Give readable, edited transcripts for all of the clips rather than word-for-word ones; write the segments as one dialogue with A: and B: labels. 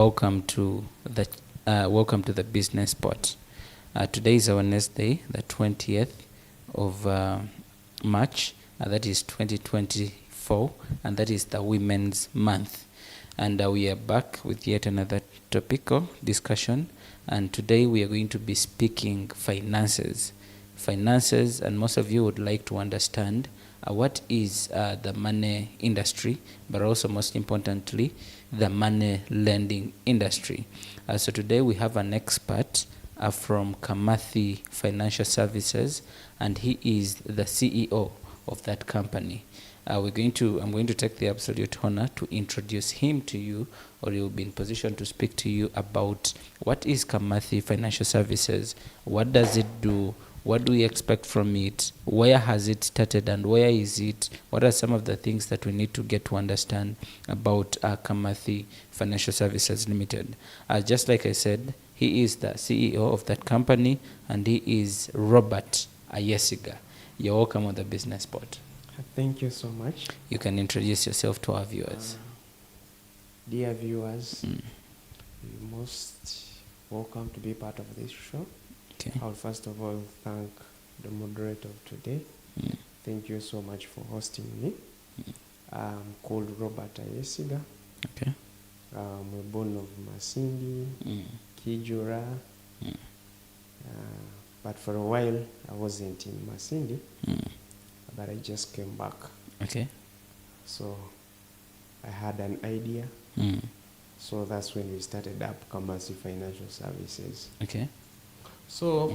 A: Welcome to the business spot. Today is our Wednesday, the 20th of March. That is 2024, and that is the Women's Month. And we are back with yet another topical discussion. And today we are going to be speaking finances. Finances, and most of you would like to understand what is the money industry, but also most importantly, the money lending industry. So today we have an expert from Kamathi Financial Services, and he is the CEO of that company. I'm going to take the absolute honor to introduce him to you, or he will be in position to speak to you about what is Kamathi Financial Services, what does it do, what do we expect from it, where has it started, and where is it, what are some of the things that we need to get to understand about Kamathi Financial Services Limited. Just like I said, he is the CEO of that company, and he is Robert Ayesiga. You're welcome on the business spot.
B: Thank you so much.
A: You can introduce yourself to our viewers.
B: Dear viewers, you're most welcome to be part of this show.
A: Okay.
B: I'll first of all thank the moderator of today. Thank you so much for hosting me. I'm called Robert Ayesiga.
A: Okay.
B: I'm born of Masindi, Kijura. But for a while, I wasn't in Masindi, but I just came back.
A: Okay.
B: So I had an idea. So that's when we started up Kamathi Financial Services.
A: Okay.
B: So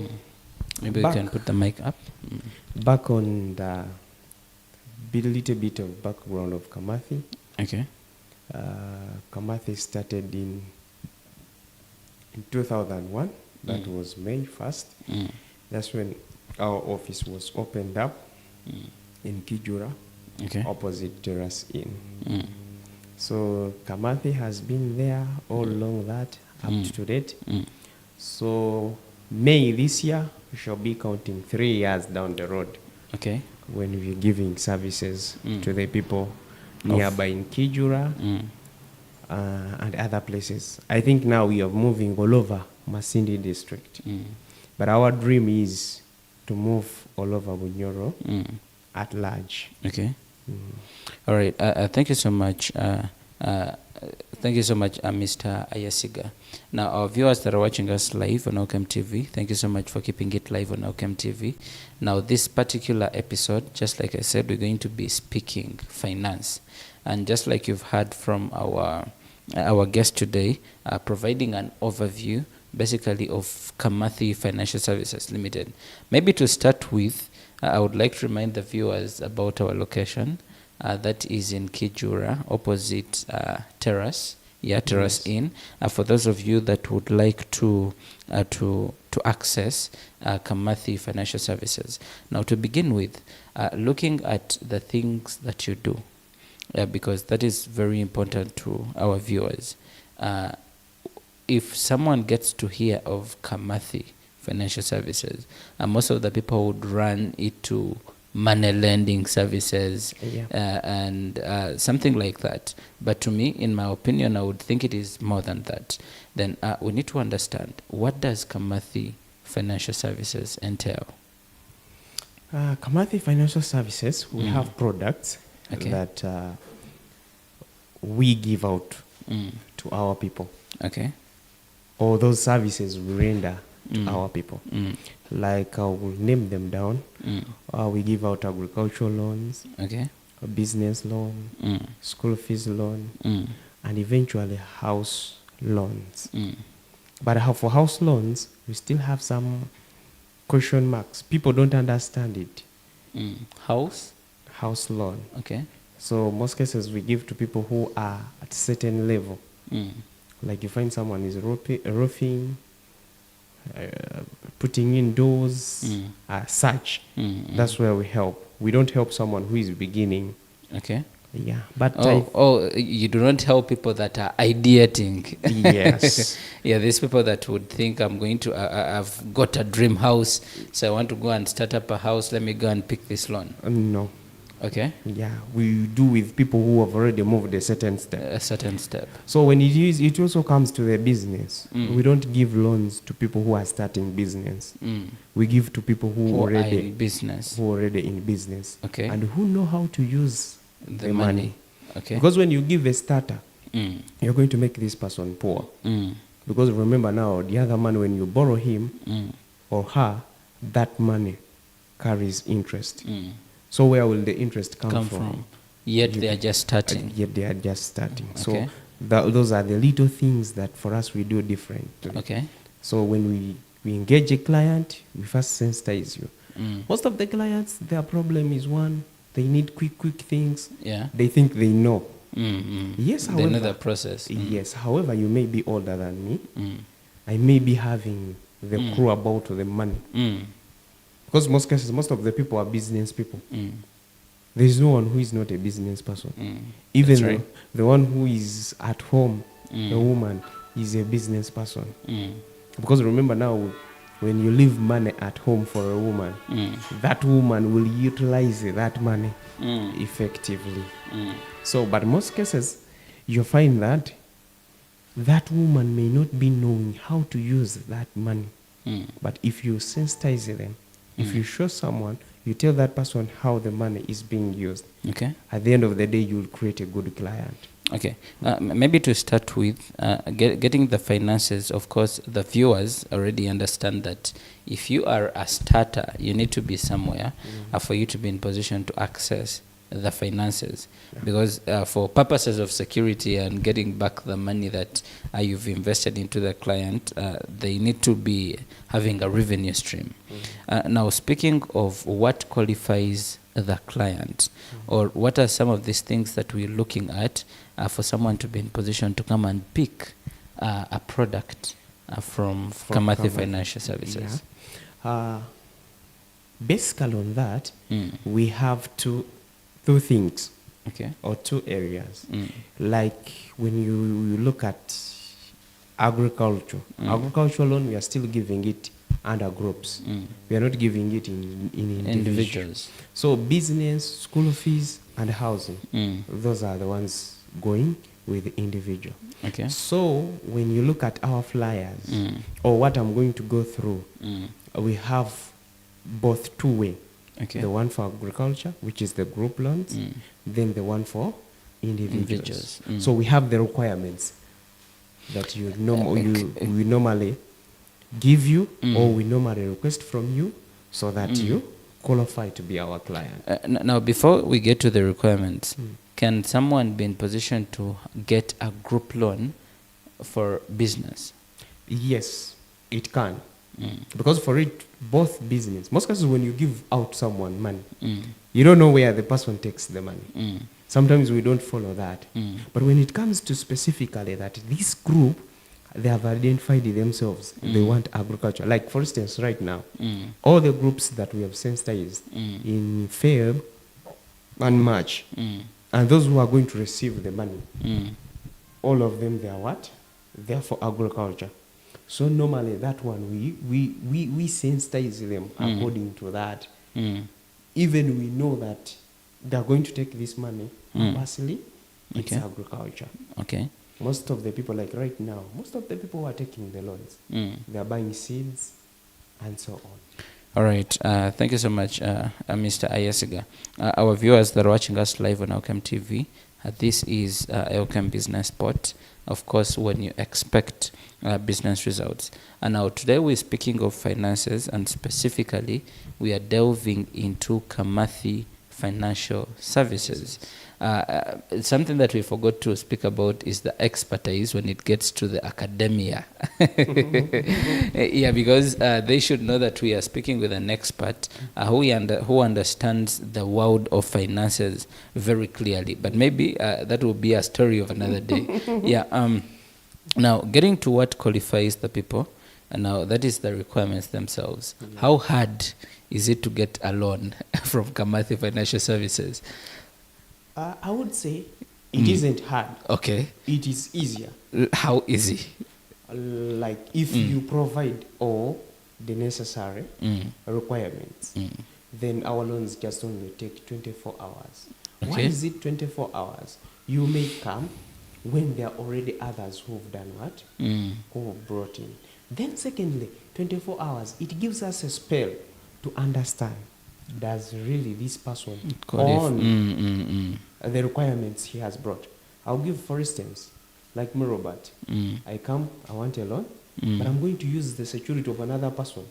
A: Maybe we can put the mic up.
B: Back on the little bit of background of Kamathi.
A: Okay.
B: Kamathi started in 2001. That was May 1st. That's when our office was opened up in Kijura, opposite Terrace Inn. So Kamathi has been there all along that, up to date. So May this year, we shall be counting 3 years down the road.
A: Okay.
B: When we're giving services to the people nearby in Kijura and other places. I think now we are moving all over Masindi district. But our dream is to move all over Bunyoro at large.
A: Okay. All right. Thank you so much. Thank you so much, Mr. Ayesiga. Now, our viewers that are watching us live on Elkem TV, thank you so much for keeping it live on Elkem TV. Now, this particular episode, just like I said, we're going to be speaking finance. And just like you've heard from our guest today, providing an overview, basically, of Kamathi Financial Services Limited. Maybe to start with, I would like to remind the viewers about our location. That is in Kijura, opposite Terrace Inn. For those of you that would like to access Kamathi Financial Services. Now, to begin with, looking at the things that you do, because that is very important to our viewers. If someone gets to hear of Kamathi Financial Services, most of the people would run it to money lending services and something like that. But to me, in my opinion, I would think it is more than that. Then we need to understand, what does Kamathi Financial Services entail?
B: Kamathi Financial Services, we have products that we give out to our people.
A: Okay.
B: Or those services we render to our people. Like we'll name them down. We give out agricultural loans, a business loan, school fees loan, and eventually house loans. But for house loans, we still have some question marks. People don't understand it. House loan.
A: Okay.
B: So most cases we give to people who are at a certain level. Like you find someone is roofing, putting in doors, such. That's where we help. We don't help someone who is beginning.
A: Okay.
B: Yeah. But
A: you do not help people that are ideating.
B: Yes.
A: Yeah, these people that would think I've got a dream house, so I want to go and start up a house. Let me go and pick this loan.
B: No.
A: Okay.
B: Yeah, we do with people who have already moved a certain step.
A: A certain step.
B: So when it also comes to the business. We don't give loans to people who are starting business. We give to people who
A: are
B: already
A: in business.
B: who are already in business.
A: Okay.
B: And who know how to use the money.
A: Okay.
B: Because when you give a starter, you're going to make this person poor. Because remember now, the other man, when you borrow him or her, that money carries interest. So where will the interest come from?
A: Yet they are just starting.
B: Okay.
A: Okay.
B: So those are the little things that for us we do differently.
A: Okay.
B: So when we engage a client, we first sensitize you. Most of the clients, their problem is one, they need quick things.
A: Yeah.
B: They think they know. Yes, however,
A: they know the process.
B: Yes, however, you may be older than me. I may be having the clue about the money. Because most cases, most of the people are business people. There is no one who is not a business person. Even
A: right.
B: the one who is at home, a woman, is a business person. Because remember now, when you leave money at home for a woman, that woman will utilize that money effectively. So, but most cases, you find that that woman may not be knowing how to use that money. But if you sensitize them, if you show someone, you tell that person how the money is being used.
A: Okay.
B: At the end of the day, you'll create a good client.
A: Okay. Maybe to start with, getting the finances, of course, the viewers already understand that if you are a starter, you need to be somewhere for you to be in position to access the finances. Because for purposes of security and getting back the money that you've invested into the client, they need to be having a revenue stream. Now, speaking of what qualifies the client, or what are some of these things that we're looking at for someone to be in position to come and pick a product from Kamathi Financial Services?
B: Yeah. Basically on that, we have two things.
A: Okay.
B: Or two areas. Like when you look at agriculture, agricultural loan, we are still giving it under groups. We are not giving it in individuals. So business, school fees, and housing, those are the ones going with the individual.
A: Okay.
B: So when you look at our flyers, or what I'm going to go through, we have both two-way. Okay. The one for agriculture, which is the group loans, then the one for individuals. So we have the requirements that we normally give you, or we normally request from you, so that you qualify to be our client.
A: Now, before we get to the requirements, can someone be in position to get a group loan for business?
B: Yes, it can. Because for it, both business, most cases when you give out someone money, you don't know where the person takes the money. Sometimes we don't follow that. But when it comes to specifically that this group, they have identified themselves, they want agriculture. Like for instance, right now, all the groups that we have sensitized in Feb and March, and those who are going to receive the money, all of them, they are what? They are for agriculture. So normally that one, we sensitize them according to that. Even we know that they are going to take this money, personally, it's agriculture.
A: Okay.
B: Most of the people, like right now, most of the people who are taking the loans, they are buying seeds and so on.
A: All right. Thank you so much, Mr. Ayesiga. Our viewers that are watching us live on Elkem TV, this is Elkem Business Spot. Of course, when you expect business results. And now today we're speaking of finances, and specifically we are delving into Kamathi Financial Services. Something that we forgot to speak about is the expertise when it gets to the academia. Yeah, because they should know that we are speaking with an expert who understands the world of finances very clearly. But maybe that will be a story of another day. Yeah. Now, getting to what qualifies the people, and now that is the requirements themselves. How hard is it to get a loan from Kamathi Financial Services?
B: I would say it isn't hard.
A: Okay.
B: It is easier.
A: How easy?
B: Like if you provide all the necessary requirements, then our loans just only take 24 hours. Why
A: Okay.
B: is it 24 hours? You may come when there are already others who've done what? Who have brought in. Then secondly, 24 hours, it gives us a spell to understand, does really this person on the requirements he has brought? I'll give, for instance, like me, Robert. I come, I want a loan, but I'm going to use the security of another person.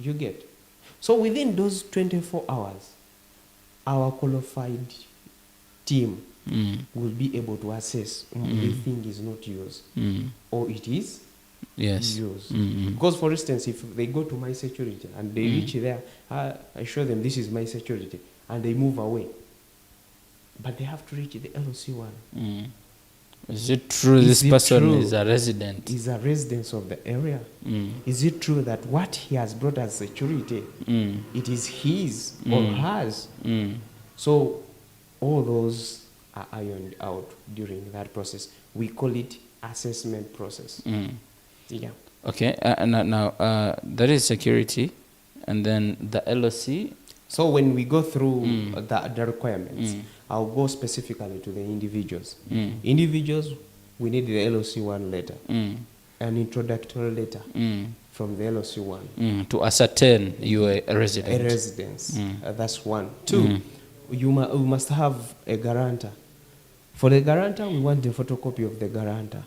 B: You get? So within those 24 hours, our qualified team will be able to assess the thing is not yours or it is yours. Because, for instance, if they go to my security and they reach there, I show them this is my security, and they move away. But they have to reach the LOC one.
A: Is it true
B: Is
A: this
B: it
A: person
B: true?
A: is a resident?
B: Is a resident of the area. Is it true that what he has brought as security, it is his or hers? So all those are ironed out during that process. We call it assessment process. Yeah.
A: Okay, now that is security, and then the LOC.
B: So when we go through the requirements, I'll go specifically to the individuals. Individuals, we need the LOC1 letter, an introductory letter from the LOC1.
A: To ascertain you are a resident.
B: A residence, that's one. Two, we must have a guarantor. For the guarantor, we want the photocopy of the guarantor.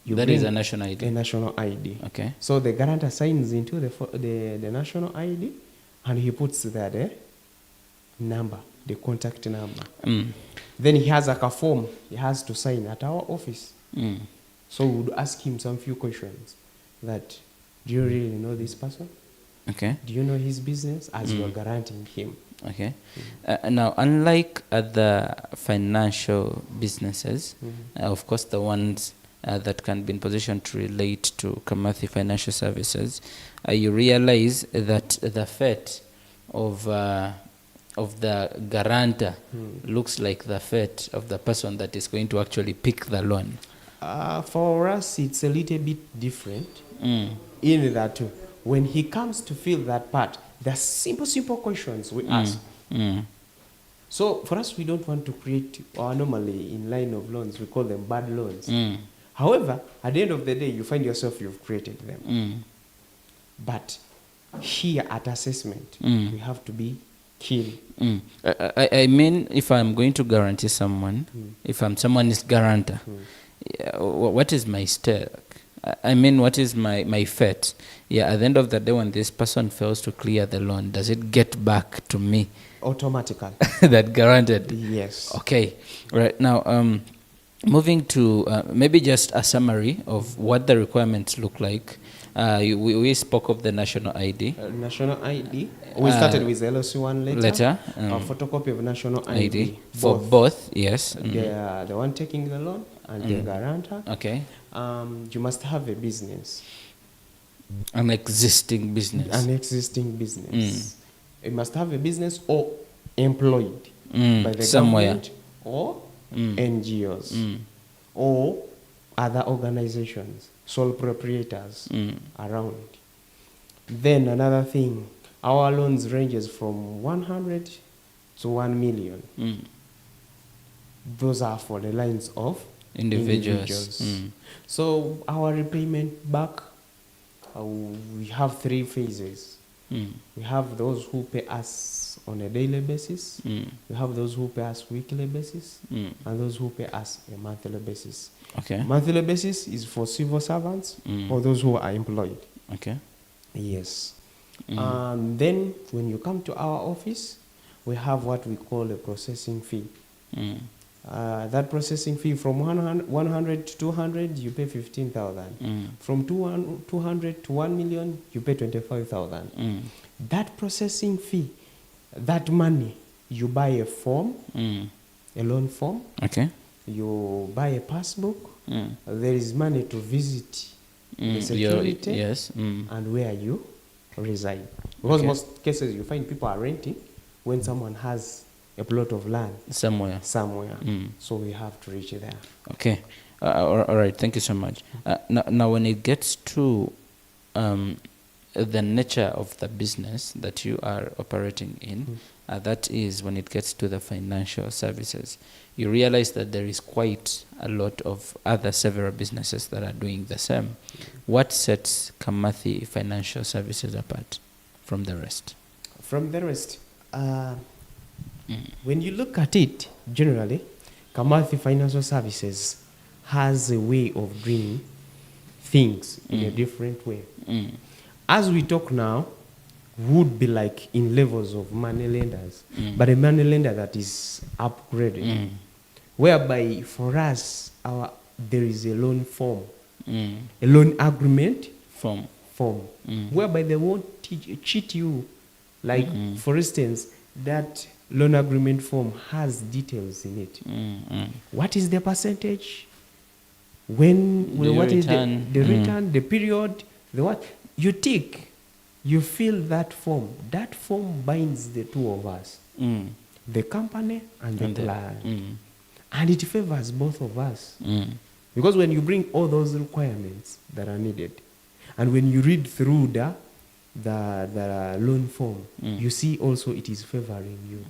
A: That is a national ID.
B: A national ID.
A: Okay.
B: So the guarantor signs into the national ID, and he puts there the number, the contact number. Then he has like a form he has to sign at our office. So we would ask him some few questions that, do you really know this person?
A: Okay.
B: Do you know his business? As you are guaranteeing him.
A: Okay. Now, unlike other financial businesses, of course, the ones that can be in position to relate to Kamathi Financial Services, you realize that the fate of the guarantor looks like the fate of the person that is going to actually pick the loan.
B: For us, it's a little bit different in that when he comes to fill that part, there are simple questions we ask. So for us, we don't want to create, or normally in line of loans, we call them bad loans. However, at the end of the day, you find yourself you've created them. But here at assessment, we have to be keen.
A: I mean, if I'm going to guarantee someone, if someone is guarantor, what is my stake? I mean, what is my fate? Yeah, at the end of the day, when this person fails to clear the loan, does it get back to me?
B: Automatically.
A: That guaranteed?
B: Yes.
A: Okay. Right. Now, moving to maybe just a summary of what the requirements look like. We spoke of the national ID.
B: National ID. We started with LOC1 letter. A photocopy of national ID.
A: For both, yes.
B: The one taking the loan and the guarantor.
A: Okay.
B: You must have a business.
A: An existing business.
B: An existing business. You must have a business or employed by the government or NGOs or other organizations, sole proprietors around. Then another thing, our loans ranges from 100 to 1 million. Those are for the lines of individuals. So our repayment back, we have 3 phases. We have those who pay us on a daily basis. We have those who pay us weekly basis, and those who pay us a monthly basis.
A: Okay.
B: Monthly basis is for civil servants or those who are employed.
A: Okay.
B: Yes. And then when you come to our office, we have what we call a processing fee. That processing fee from 100 to 200, you pay 15,000. From 200 to 1 million, you pay 25,000. That processing fee, that money, you buy a form, a loan form.
A: Okay.
B: You buy a passbook. There is money to visit the security
A: yes.
B: and where you reside. Because most cases you find people are renting when someone has a plot of land
A: somewhere.
B: So we have to reach there.
A: Okay. All right. Thank you so much. Now, when it gets to the nature of the business that you are operating in, that is when it gets to the financial services, you realize that there is quite a lot of other several businesses that are doing the same. What sets Kamathi Financial Services apart from the rest?
B: From the rest, when you look at it, generally, Kamathi Financial Services has a way of doing things in a different way. As we talk now, would be like in levels of money lenders, but a money lender that is upgraded, whereby for us, there is a loan form, a loan agreement form, whereby they won't cheat you. Like, for instance, that loan agreement form has details in it. What is the percentage? When what return, is the return, the period, the what? You tick. You fill that form. That form binds the two of us, the company and the client. And it favors both of us. Because when you bring all those requirements that are needed, and when you read through the loan form, you see also it is favoring you.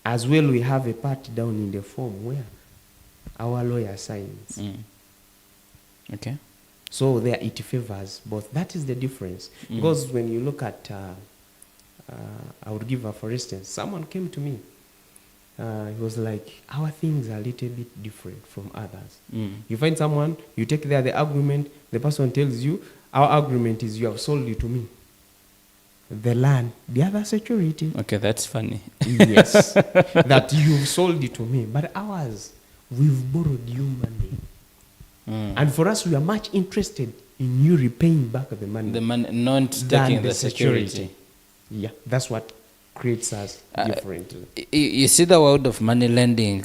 B: As well, we have a part down in the form where our lawyer signs.
A: Okay.
B: So there it favors both. That is the difference. Because when you look at, I would give for instance, someone came to me. He was like, our things are a little bit different from others. You find someone, you take there the agreement, the person tells you, our agreement is you have sold it to me. The land, the other security.
A: Okay, that's funny.
B: Yes. That you've sold it to me. But ours, we've borrowed you money. And for us, we are much interested in you repaying back the money.
A: The money, not taking the security.
B: Yeah, that's what creates us differently.
A: You see the world of money lending,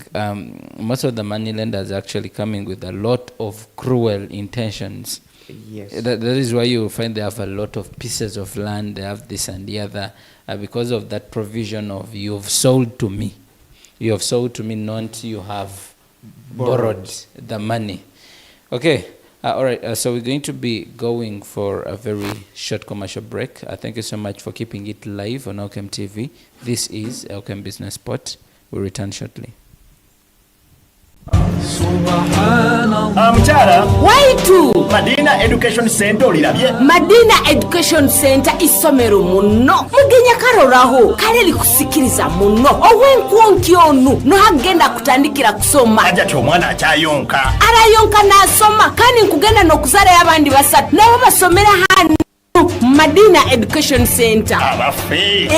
A: most of the money lenders are actually coming with a lot of cruel intentions.
B: Yes.
A: That is why you find they have a lot of pieces of land, they have this and the other, because of that provision of you've sold to me. You have sold to me, not you have borrowed the money. Okay, all right, so we're going to be going for a very short commercial break. Thank you so much for keeping it live on Elkem TV. This is Elkem Business Spot. We'll return shortly.
C: Mukyala
D: waitu
C: Madina Education Center olirabye?
D: Madina Education Center isomero muno mugenya karoraho kale likusikiriza muno owenkuonki onu nohagenda kutandikira kusoma
C: Ajati omwana akyayonka
D: arayonka nasoma kandi nkugenda nokuzala y'abandi basatu nabo basomera hano Madina Education Center.
C: Abafe.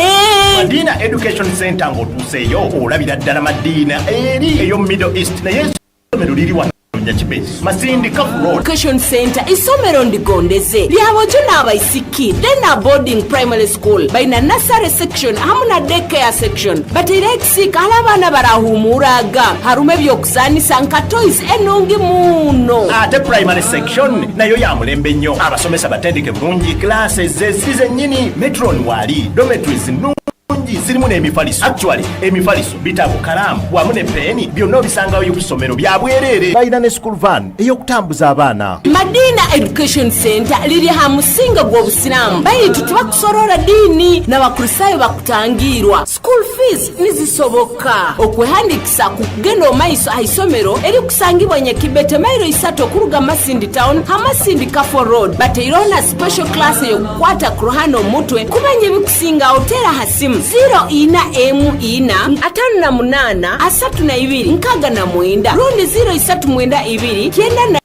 C: Madina Education Center ng'otuuseeyo olabira ddala Madina eri eyo Middle East naye essomero liri wano Masindi Road.
D: Education Center isomero ndigondeze lyabojo n'abayisikidde na boarding primary school baina nursery section hamu na daycare section batera ekisika abaana barahumuraga harume byokuzanisa nka toys enungi muno
C: ate primary section nayo ya mulembe nnyo abasomesa batendeke bulungi classes zisize nnyini metron wali dormitories zirimu n'emifaliso. Actually, emifaliso, bitabo, kalamu, wamu ne peni, byonna obisangawo ku ssomero bya bwereere. Balina ne school van ey'okutambuza abaana.
D: Madina Education Center liri ha musinga gw'obusiramu. Bayitu tebakusorora ddiini n'abakristaayo bakutangirwa. School fees nizisoboka. Okwehandikisa ku kugenda omaiso aisomero eri kusangibwa Nyakibete mailo 3 okuruga Masindi town ha Masindi Kafo road. Bateirona special class ey'okukwata ku ruhano omutwe kumanya ebikusinga otera hasimu 0-4-58-32-69 rundi 0-3-92-9.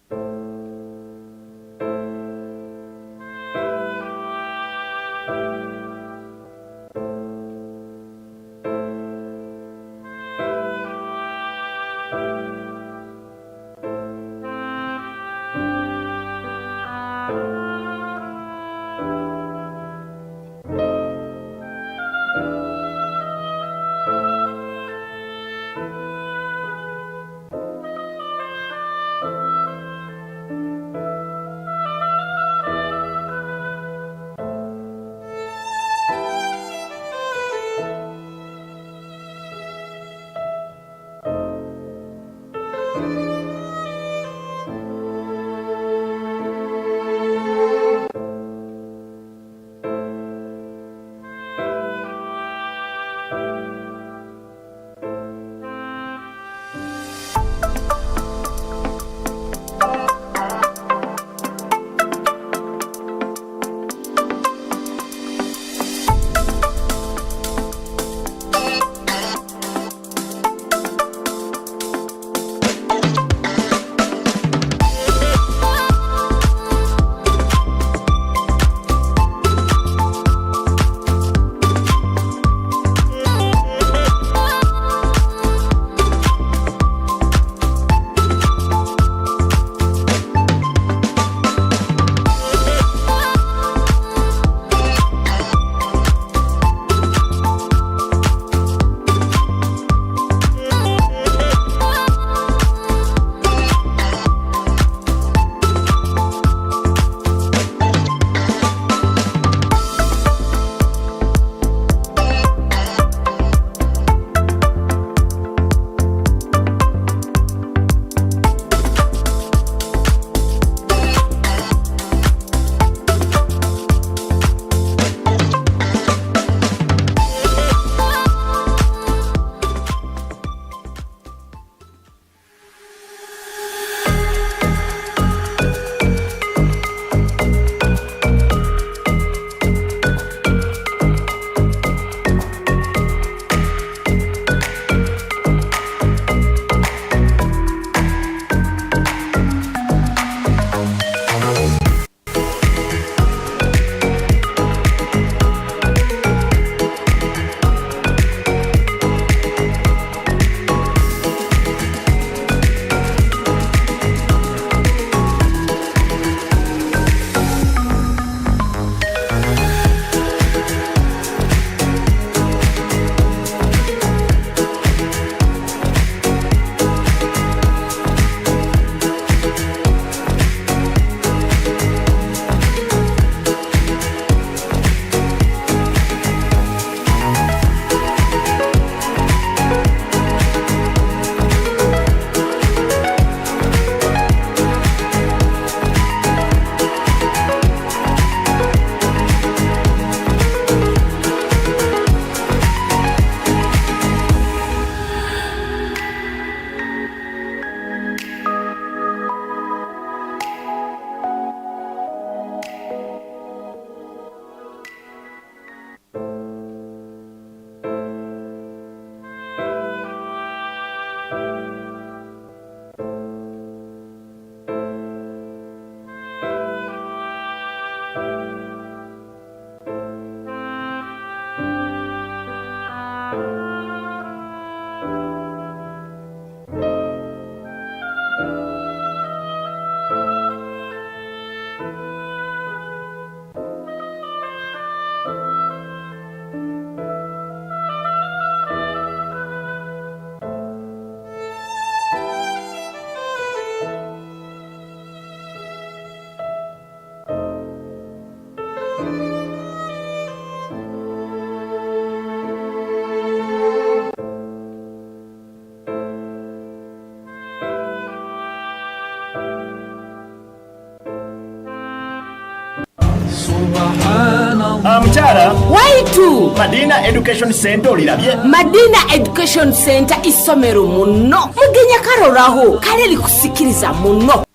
C: Mukyala
D: waitu
C: Madina Education Center olirabye?
D: Madina Education Center isomero muno mugenya karoraho kale likusikiriza muno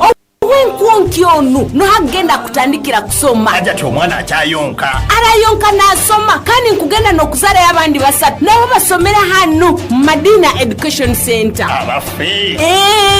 D: wenkuonki onu nohagenda kutandikira kusoma
C: Ajati omwana akyayonka
D: arayonka nasoma kandi nkugenda nokuzala y'abandi basatu nabo basomera hano Madina Education Center
C: abaffe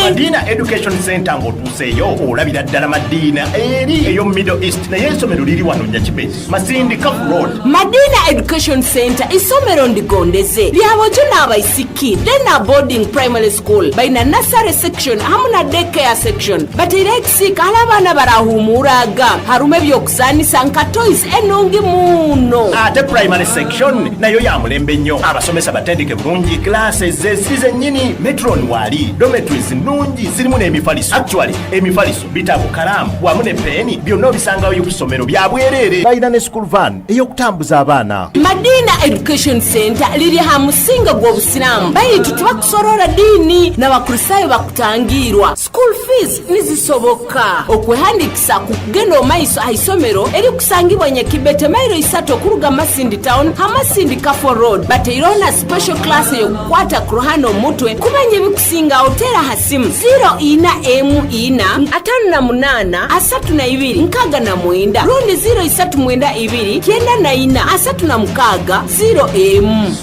C: Madina Education Center ng'otuuseeyo olabira ddala Madina eri eyo Middle East naye essomero liri wano Nyakibezi Masindi Kafu Road.
D: Madina Education Center isomero ndigondeze lyabojo n'abaisiki lena boarding primary school baina nursery section hamu na daycare section batera ekisika alabana barahumuraga harume byokusanisa nka toys enungi muno
C: ate primary section nayo ya mulembe nnyo abasomesa batendeke bulungi classes ezize nnyini metron wali dormitories nnungi zirimu n'emifaliso actually emifaliso bitabo kalamu wamu ne peni byonna obisangawo ku ssomero bya bwereere balina ne school van ey'okutambuza abaana.
D: Madina Education Center liri ha musinga gw'obusiramu bayitu tubakusorora dini n'abakristayo bakutangirwa school fees nizisoboka okwehandikisa ku kugenda omaiso aisomero eri kusangibwa Nyakibete mailo 3 okuruga Masindi town ha Masindi Kafu Road bateirona special class yokukwata ku ruhano omutwe kumanya ebikusinga otera hasimu 0-4-58-32-69 rundi 0-3-92-94-0M.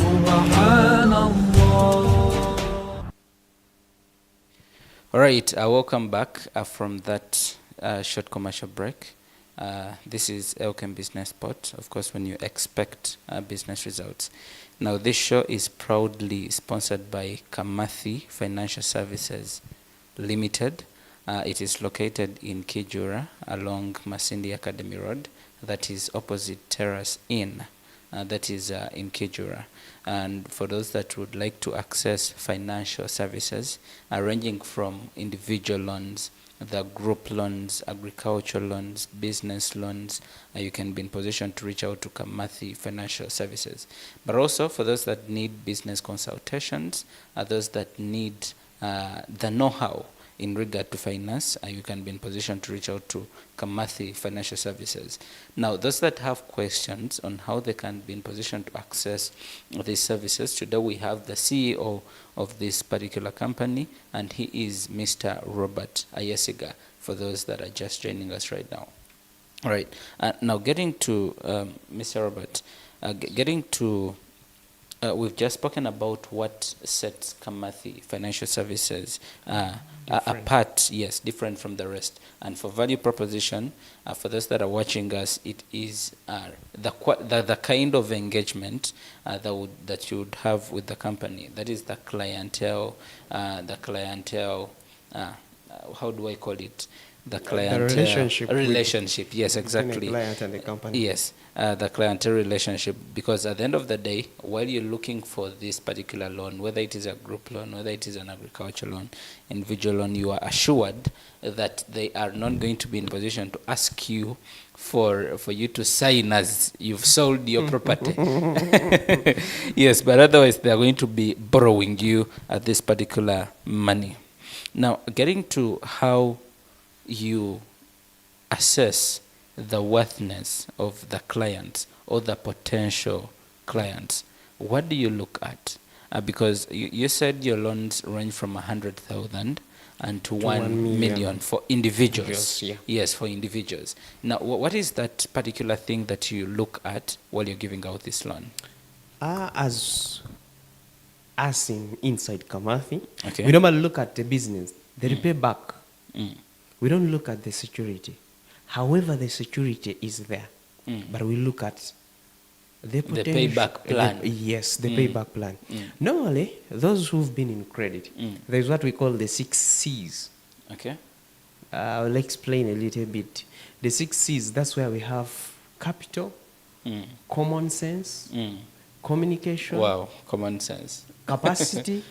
A: All right, welcome back from that short commercial break. This is Elkem Business Spot, of course, when you expect business results. Now, this show is proudly sponsored by Kamathi Financial Services Limited. It is located in Kijura along Masindi Academy Road. That is opposite Terrace Inn. That is in Kijura. And for those that would like to access financial services, ranging from individual loans, the group loans, agricultural loans, business loans, you can be in position to reach out to Kamathi Financial Services. But also for those that need business consultations, those that need the know-how in regard to finance, you can be in position to reach out to Kamathi Financial Services. Now, those that have questions on how they can be in position to access these services, today we have the CEO of this particular company, and he is Mr. Robert Ayesiga, for those that are just joining us right now. All right. Now, getting to Mr. Robert, we've just spoken about what sets Kamathi Financial Services apart, yes, different from the rest. And for value proposition, for those that are watching us, it is the kind of engagement that you would have with the company. That is the clientele, how do I call it? The relationship. Yes, exactly.
B: Between the client and the company.
A: Yes, the clientele relationship. Because at the end of the day, while you're looking for this particular loan, whether it is a group loan, whether it is an agricultural loan, individual loan, you are assured that they are not going to be in position to ask you for you to sign as you've sold your property. Yes, but otherwise they are going to be borrowing you this particular money. Now, getting to how you assess the worthiness of the clients or the potential clients, what do you look at? Because you said your loans range from 100,000 and to 1 million for individuals.
B: Yeah.
A: Yes, for individuals. Now, what is that particular thing that you look at while you're giving out this loan?
B: As in inside Kamathi,
A: Okay.
B: we normally look at the business, the repay back. We don't look at the security. However, the security is there. But we look at the
A: payback plan.
B: The payback plan. Normally, those who've been in credit, there's what we call the 6 C's.
A: Okay.
B: I'll explain a little bit. The 6 C's, that's where we have capital, common sense, communication.
A: Wow, common sense.
B: Capacity,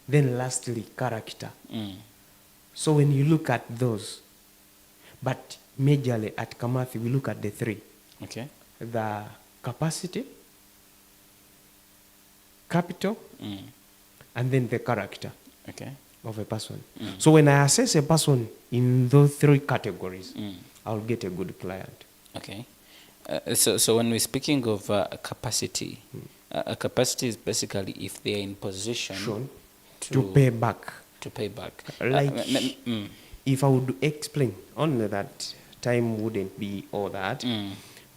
B: then lastly, character. So when you look at those, but majorly at Kamathi, we look at the 3.
A: Okay.
B: The capacity, capital, and then the character of a person. So when I assess a person in those 3 categories, I'll get a good client.
A: Okay. So when we're speaking of capacity, capacity is basically if they are in position
B: to pay back.
A: To pay back.
B: Like, if I would explain, only that time wouldn't be all that.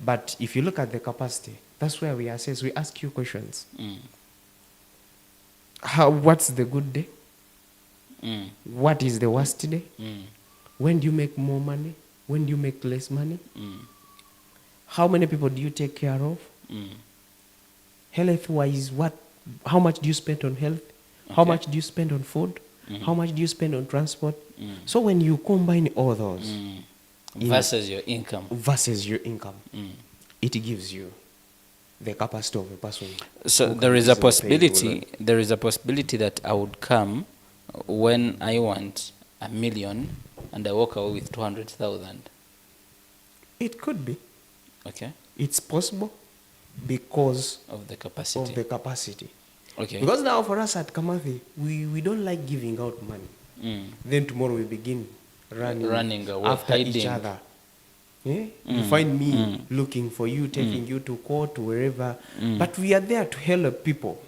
B: But if you look at the capacity, that's where we assess. We ask you questions. What's the good day? What is the worst day? When do you make more money? When do you make less money? How many people do you take care of? Health-wise, how much do you spend on health? Okay. How much do you spend on food? How much do you spend on transport? So when you combine all those
A: versus your income,
B: it gives you the capacity of a person.
A: So there is a possibility. There is a possibility that I would come when I want $1 million and I walk away with 200,000.
B: It could be.
A: Okay.
B: It's possible because
A: of the capacity. Okay.
B: Because now for us at Kamathi, we don't like giving out money. Then tomorrow we begin running away, after hiding. Each other. Yeah? You find me looking for you, taking you to court, wherever. But we are there to help people.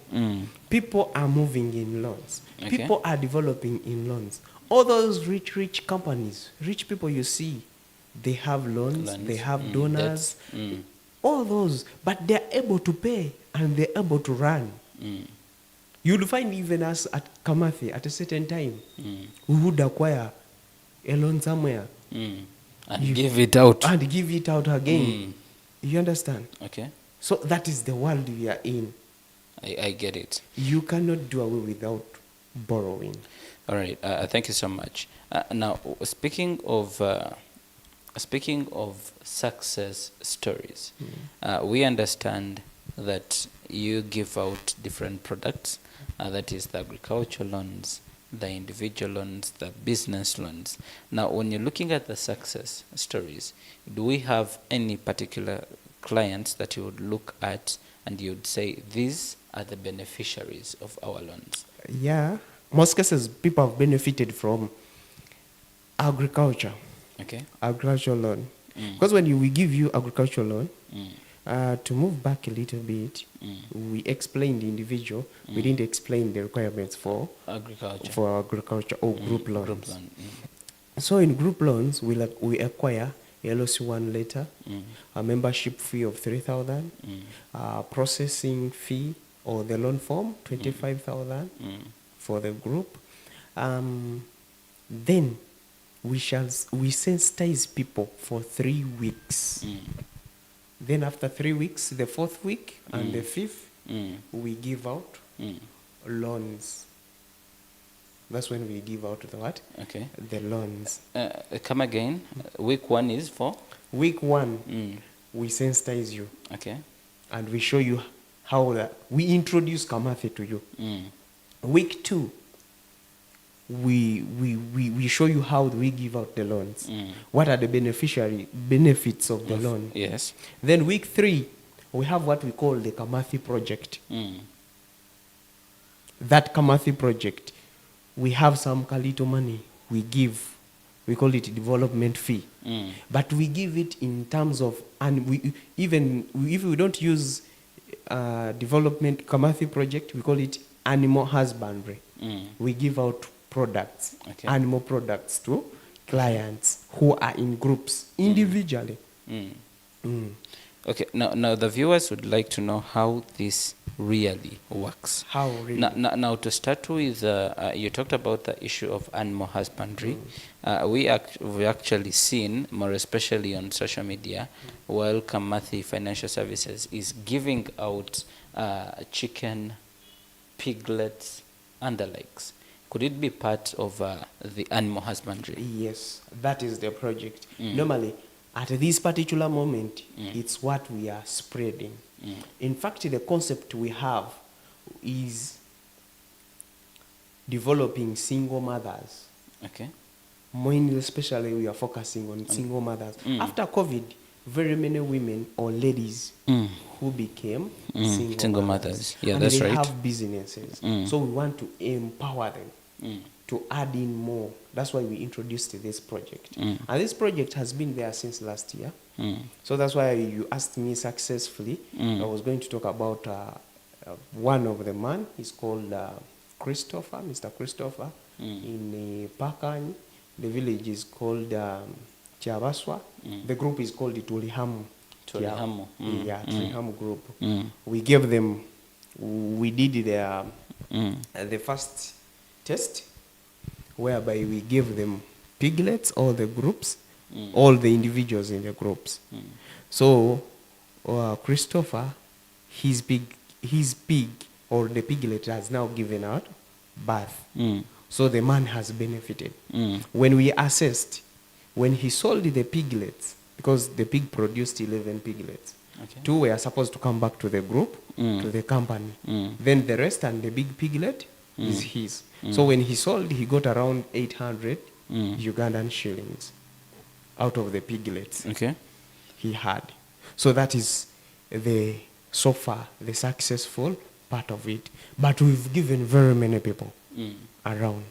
B: People are moving in loans. Okay. People are developing in loans. All those rich companies, rich people you see, they have loans. They have donors, all those. But they're able to pay and they're able to run. You'll find even us at Kamathi at a certain time, we would acquire a loan somewhere.
A: And give it out.
B: And give it out again. You understand?
A: Okay.
B: So that is the world we are in.
A: I get it.
B: You cannot do away without borrowing.
A: All right. Thank you so much. Now, speaking of success stories, we understand that you give out different products. That is the agricultural loans, the individual loans, the business loans. Now, when you're looking at the success stories, do we have any particular clients that you would look at and you'd say, these are the beneficiaries of our loans?
B: Yeah. Most cases, people have benefited from agriculture.
A: Okay.
B: Agricultural loan. Because when we give you agricultural loan, to move back a little bit, we explained the individual. We didn't explain the requirements for agriculture or group loans. So in group loans, we acquire a LOC1 letter, a membership fee of 3,000, processing fee or the loan form 25,000 for the group. Then we sensitize people for 3 weeks. Then after 3 weeks, the 4th week and the 5th, we give out loans. That's when we give out the what?
A: Okay.
B: The loans.
A: Come again. Week 1 is for?
B: Week 1, we sensitize you.
A: Okay.
B: And we show you how we introduce Kamathi to you. Week 2, we show you how we give out the loans. What are the benefits of the loan?
A: Yes.
B: Then week 3, we have what we call the Kamathi project. That Kamathi project, we have some little money we give. We call it development fee. But we give it in terms of, and if we don't use development Kamathi project, we call it animal husbandry. We give out products, animal products to clients who are in groups individually. Okay,
A: now the viewers would like to know how this really works.
B: How really?
A: Now to start with, you talked about the issue of animal husbandry. We've actually seen, more especially on social media, while Kamathi Financial Services is giving out chicken, piglets, and the likes. Could it be part of the animal husbandry?
B: Yes, that is the project. Normally, at this particular moment, it's what we are spreading. In fact, the concept we have is developing single mothers.
A: Okay.
B: Mainly, especially, we are focusing on single mothers. After COVID, very many women or ladies who became single mothers.
A: Yeah,
B: and
A: that's
B: they
A: right.
B: have businesses. So we want to empower them to add in more. That's why we introduced this project. And this project has been there since last year. So that's why you asked me successfully. I was going to talk about one of the man. He's called Christopher, Mr. Christopher, in Pakany. The village is called Chabaswa. The group is called Tulihamu.
A: Tulihamu.
B: Yeah, Tulihamu group. We gave them, we did the first test, whereby we gave them piglets, all the groups, all the individuals in the groups. So Christopher, his pig or the piglet has now given out birth. So the man has benefited. When we assessed, when he sold the piglets, because the pig produced 11 piglets, 2 were supposed to come back to the group, to the company. Then the rest and the big piglet is his. So when he sold, he got around 800 Ugandan shillings out of the piglets he had. So that is so far the successful part of it. But we've given very many people around.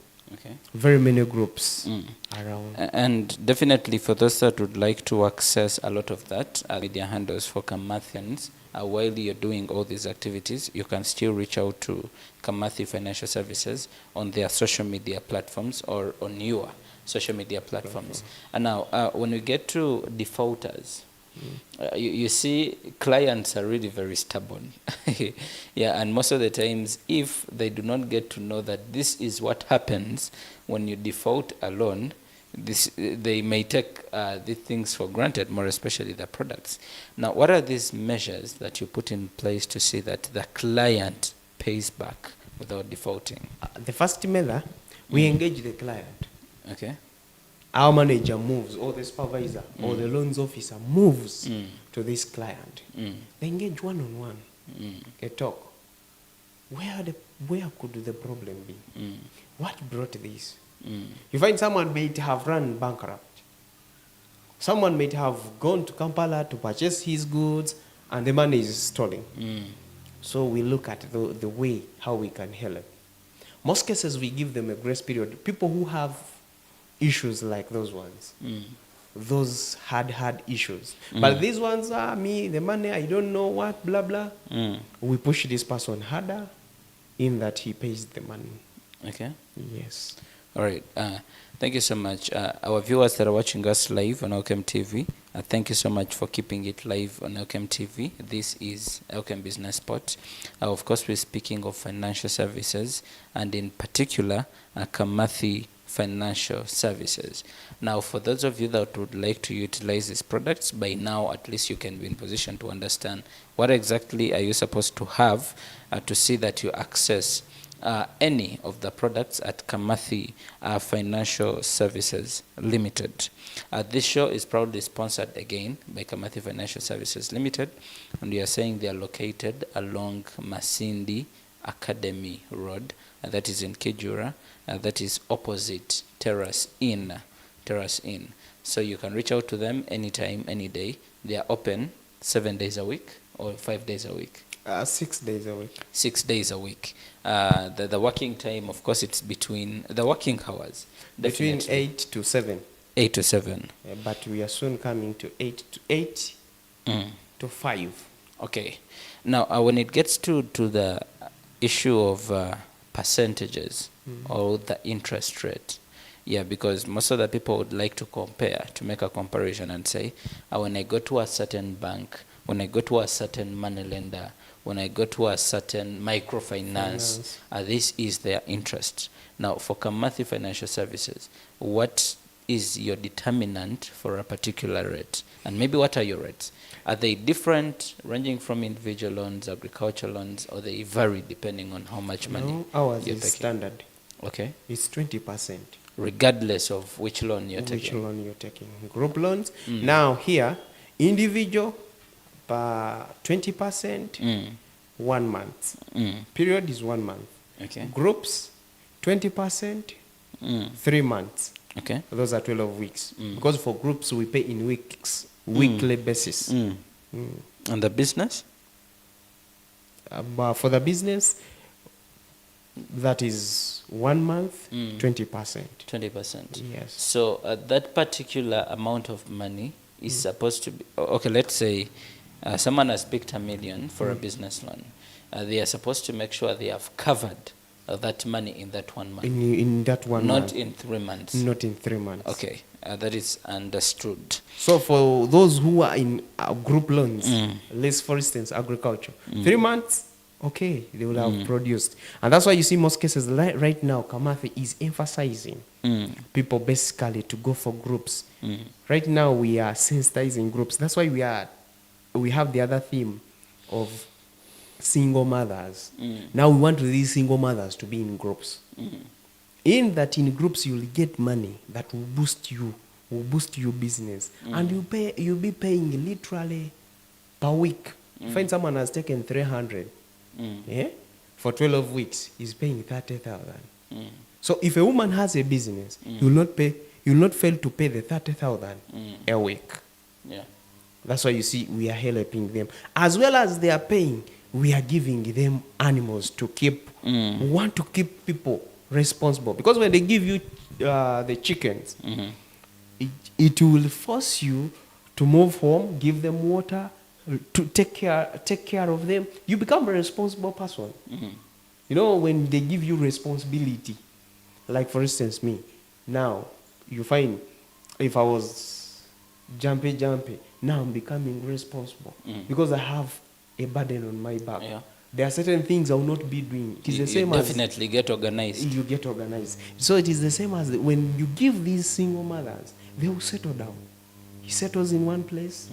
B: Very many groups around.
A: And definitely for those that would like to access a lot of that, media handles for Kamathians, while you're doing all these activities, you can still reach out to Kamathi Financial Services on their social media platforms or on your social media platforms. And now, when we get to defaulters, you see, clients are really very stubborn. Yeah, and most of the times, if they do not get to know that this is what happens when you default a loan, they may take these things for granted, more especially the products. Now, what are these measures that you put in place to see that the client pays back without defaulting?
B: The first measure, we engage the client. Our manager moves, or the supervisor, or the loans officer moves to this client. They engage one-on-one. They talk. Where could the problem be? What brought this? You find someone may have run bankrupt. Someone may have gone to Kampala to purchase his goods, and the money is stolen. So we look at the way how we can help. Most cases, we give them a grace period. People who have issues like those ones, those had issues. But these ones are the money, I don't know what, blah, blah. We push this person harder in that he pays the money. Yes.
A: All right. Thank you so much. Our viewers that are watching us live on Elkem TV, thank you so much for keeping it live on Elkem TV. This is Elkem Business Spot. Of course, we're speaking of financial services, and in particular, Kamathi Financial Services. Now, for those of you that would like to utilize these products, by now at least you can be in position to understand what exactly are you supposed to have to see that you access any of the products at Kamathi Financial Services Limited. This show is proudly sponsored again by Kamathi Financial Services Limited, and we are saying they are located along Masindi Academy Road, that is in Kijura, that is opposite Terrace Inn. So you can reach out to them anytime, any day. They are open 7 days a week or 5 days a week.
B: 6 days a week.
A: 6 days a week. The working time, of course, it's between the working hours.
B: Between 8 to 7.
A: 8 to 7.
B: But we are soon coming to 8 to 5.
A: Okay. Now, when it gets to the issue of percentages or the interest rate, because most of the people would like to compare, to make a comparison and say, when I go to a certain bank, when I go to a certain money lender, when I go to a certain microfinance, this is their interest. Now, for Kamathi Financial Services, what is your determinant for a particular rate? And maybe what are your rates? Are they different, ranging from individual loans, agricultural loans, or they vary depending on how much money
B: ours
A: you're
B: is
A: taking?
B: standard.
A: Okay.
B: It's 20%.
A: Regardless of which loan you're taking?
B: Which loan you're taking. Group loans. Now here, individual, 20%, 1 month. Period is 1 month.
A: Okay.
B: Groups, 20%, 3 months.
A: Okay.
B: Those are 12 weeks. Because for groups, we pay in weeks, weekly basis.
A: And the business?
B: But for the business, That is 1 month, 20%.
A: 20%.
B: Yes.
A: So that particular amount of money is supposed to be, okay, let's say someone has picked $1 million for a business loan. They are supposed to make sure they have covered that money in that 1 month.
B: In that 1 month.
A: Not in 3 months.
B: Not in 3 months.
A: Okay, that is understood.
B: So for those who are in group loans, let's for instance agriculture, 3 months, okay, they will have produced. And that's why you see most cases right now, Kamathi is emphasizing people basically to go for groups. Right now we are sensitizing groups. That's why we have the other theme of single mothers. Now we want these single mothers to be in groups. In groups you'll get money that will boost your business, and you'll be paying literally per week. Find someone has taken 300 for 12 weeks, he's paying 30,000. So if a woman has a business, you'll not fail to pay the 30,000 a week.
A: Yeah.
B: That's why you see we are helping them. As well as they are paying, we are giving them animals to keep. We want to keep people responsible. Because when they give you the chickens, it will force you to move home, give them water, to take care of them. You become a responsible person. You know, when they give you responsibility, like for instance me, now you find if I was jumpy, now I'm becoming responsible because I have a burden on my back. Yeah. There are certain things I will not be doing. It is the same as
A: definitely get organized.
B: You get organized. So it is the same as when you give these single mothers, they will settle down. He settles in one place.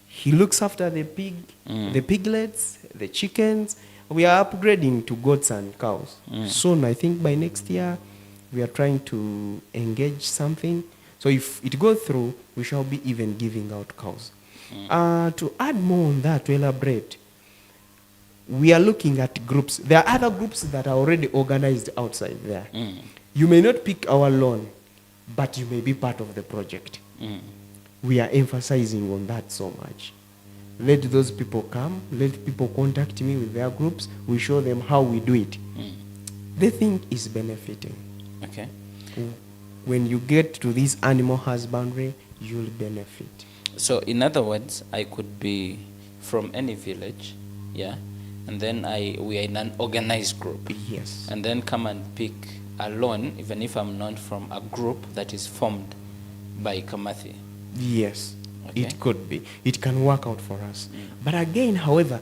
B: He looks after the piglets, the chickens. We are upgrading to goats and cows. Soon, I think by next year, we are trying to engage something. So if it goes through, we shall be even giving out cows. To add more on that, to elaborate, we are looking at groups. There are other groups that are already organized outside there. You may not pick our loan, but you may be part of the project. We are emphasizing on that so much. Let those people come, let people contact me with their groups, we show them how we do it. They think it's benefiting.
A: Okay.
B: When you get to this animal husbandry, you'll benefit.
A: So in other words, I could be from any village, yeah, and then we are in an organized group.
B: Yes.
A: And then come and pick a loan, even if I'm not from a group that is formed by Kamathi.
B: Yes,
A: okay.
B: It could be. It can work out for us. But again, however,